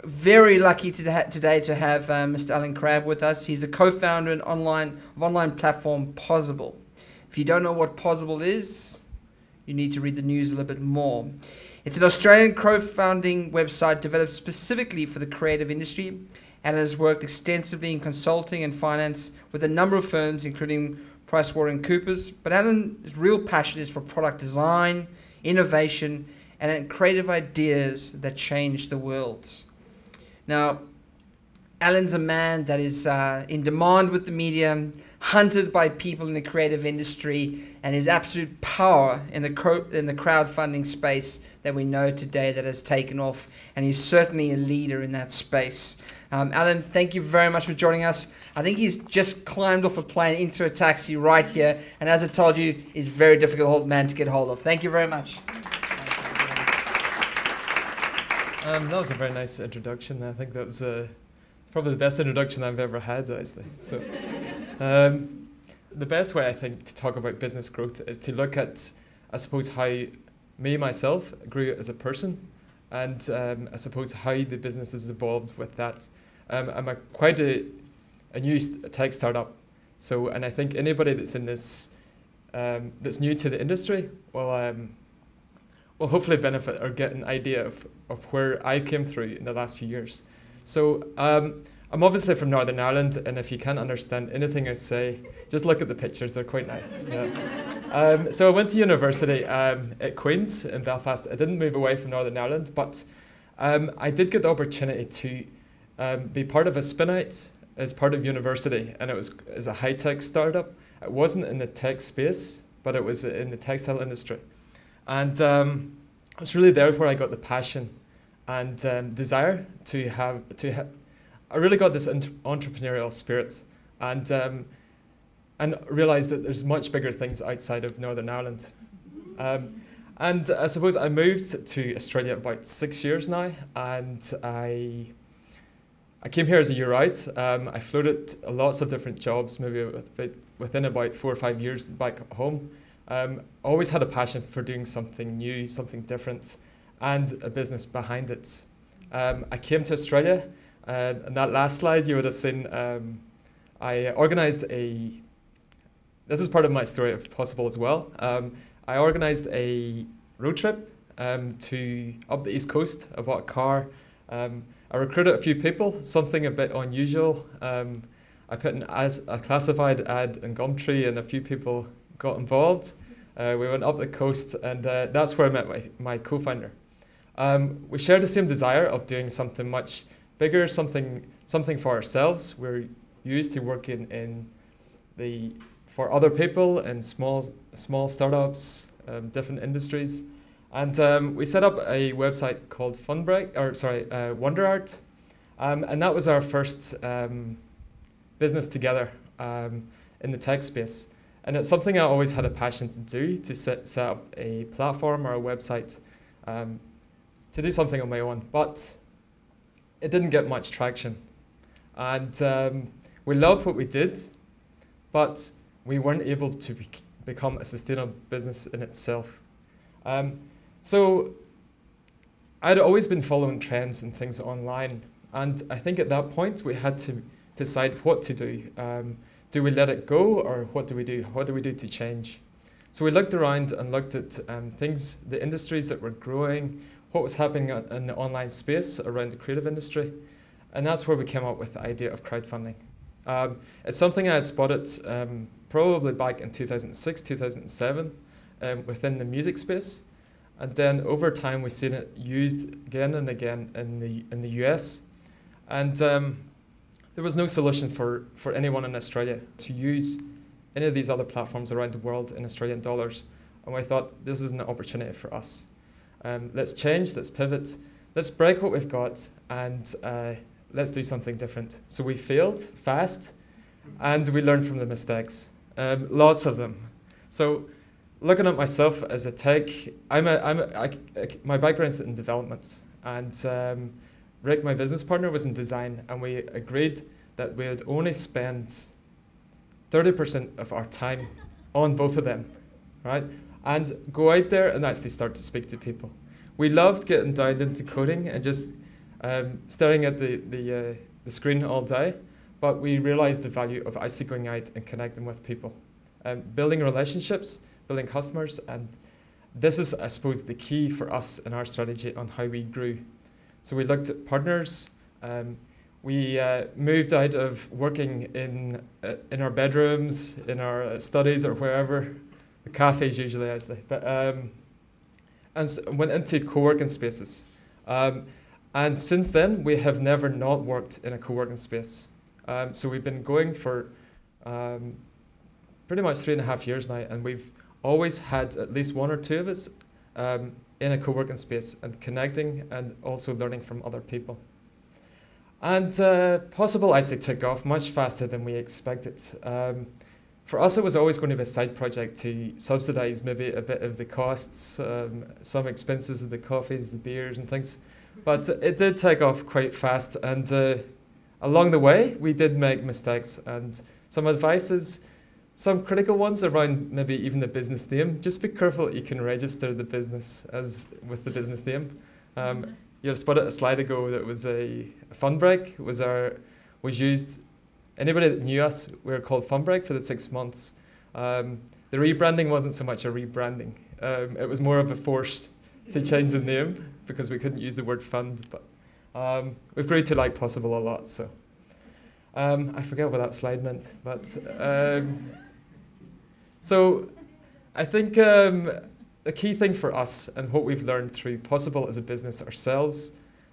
very lucky today to have Mr. Alan Crabbe with us. He's the co-founder of online platform Pozible. If you don't know what Pozible is, you need to read the news a little bit more. It's an Australian crowdfunding website developed specifically for the creative industry, and has worked extensively in consulting and finance with a number of firms, including PricewaterhouseCoopers. But Alan's real passion is for product design, innovation, and creative ideas that change the world. Now, Alan's a man that is in demand with the media, hunted by people in the creative industry, and his absolute power in the crowdfunding space that we know today that has taken off, and he's certainly a leader in that space. Alan, thank you very much for joining us. I think he's just climbed off a plane into a taxi right here, and as I told you, he's a very difficult man to get hold of. Thank you very much. That was a very nice introduction. I think that was probably the best introduction I've ever had, actually. So, the best way I think to talk about business growth is to look at, I suppose, how myself grew as a person, and I suppose how the business has evolved with that. I'm quite a new tech startup, and I think anybody that's in this that's new to the industry will hopefully benefit or get an idea of where I came through in the last few years. So I'm obviously from Northern Ireland, and if you can't understand anything I say, just look at the pictures, they're quite nice. Yeah. So I went to university at Queen's in Belfast. I didn't move away from Northern Ireland, but I did get the opportunity to be part of a spin-out as part of university, and it was a high-tech startup. It wasn't in the tech space, but it was in the textile industry. And it's really there where I got the passion and desire to have. I really got this entrepreneurial spirit, and realised that there's much bigger things outside of Northern Ireland. And I suppose I moved to Australia about 6 years now, and I came here as a year out. I floated lots of different jobs, maybe within about 4 or 5 years back home. Always had a passion for doing something new, something different, and a business behind it. I came to Australia, and that last slide you would have seen, I organised this is part of my story of Pozible as well. I organised a road trip to up the East Coast. I bought a car. I recruited a few people, something a bit unusual. I put a classified ad in Gumtree, and a few people got involved. We went up the coast, and that's where I met my co-founder. We shared the same desire of doing something much bigger, something for ourselves. We're used to working for other people in small startups, different industries, and we set up a website called WonderArt, and that was our first business together in the tech space. And it's something I always had a passion to do, to set up a platform or a website, to do something on my own. But it didn't get much traction. And we loved what we did, but we weren't able to become a sustainable business in itself. So I'd always been following trends and things online. And I think at that point we had to decide what to do. Do we let it go, or what do we do? What do we do to change? So we looked around and looked at the industries that were growing, what was happening in the online space around the creative industry, and that's where we came up with the idea of crowdfunding. It's something I had spotted probably back in 2006, 2007 within the music space, and then over time we've seen it used again and again in the US, and there was no solution for anyone in Australia to use any of these other platforms around the world in Australian dollars. And we thought, this is an opportunity for us. Let's change, let's pivot, let's break what we've got, and let's do something different. So we failed fast, and we learned from the mistakes, lots of them. So looking at myself as a tech, my background's in development, and Rick, my business partner, was in design, and we agreed that we would only spend 30% of our time on both of them, right? And go out there and actually start to speak to people. We loved getting down into coding and just staring at the screen all day, but we realized the value of actually going out and connecting with people, building relationships, building customers, and this is, I suppose, the key for us in our strategy on how we grew. So we looked at partners. We moved out of working in our bedrooms, in our studies, or wherever. The cafes usually, actually, but went into co-working spaces. And since then, we have never not worked in a co-working space. So we've been going for pretty much 3.5 years now, and we've always had at least one or two of us in a co-working space and connecting and also learning from other people. And Pozible actually took off much faster than we expected. For us, it was always going to be a side project to subsidize maybe a bit of the costs, some expenses of the coffees, the beers and things. But it did take off quite fast. And along the way, we did make mistakes. And some advices, some critical ones around maybe even the business name. Just be careful that you can register the business as with the business name. You spotted a slide ago that was a fun break. Was used. Anybody that knew us, we were called Fun Break for the 6 months. The rebranding wasn't so much a rebranding. It was more of a force to change the name because we couldn't use the word fund. But we've grew to like Pozible a lot. So I forget what that slide meant. But so I think the key thing for us and what we've learned through Pozible as a business ourselves,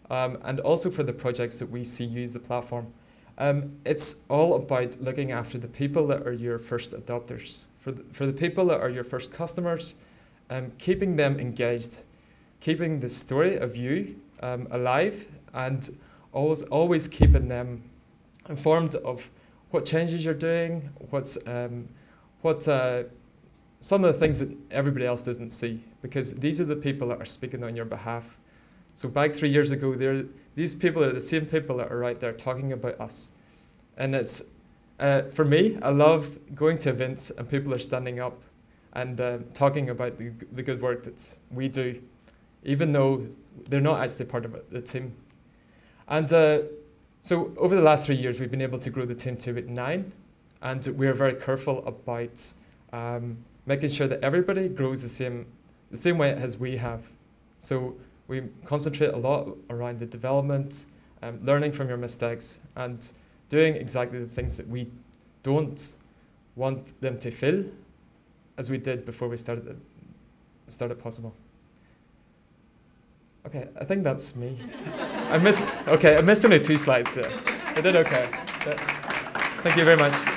and also for the projects that we see use the platform, it's all about looking after the people that are your first adopters, for the people that are your first customers, keeping them engaged, keeping the story of you alive, and always keeping them informed of what changes you're doing, some of the things that everybody else doesn't see, because these are the people that are speaking on your behalf. So back 3 years ago, these people are the same people that are right there talking about us. And it's, for me, I love going to events and people are standing up and talking about the good work that we do, even though they're not actually part of the team. And so over the last 3 years, we've been able to grow the team to about 9, and we're very careful about making sure that everybody grows the same way as we have. So we concentrate a lot around the development, learning from your mistakes, and doing exactly the things that we don't want them to feel, as we did before we started Pozible. Okay, I think that's me. I missed only 2 slides. Yeah, I did okay. Thank you very much.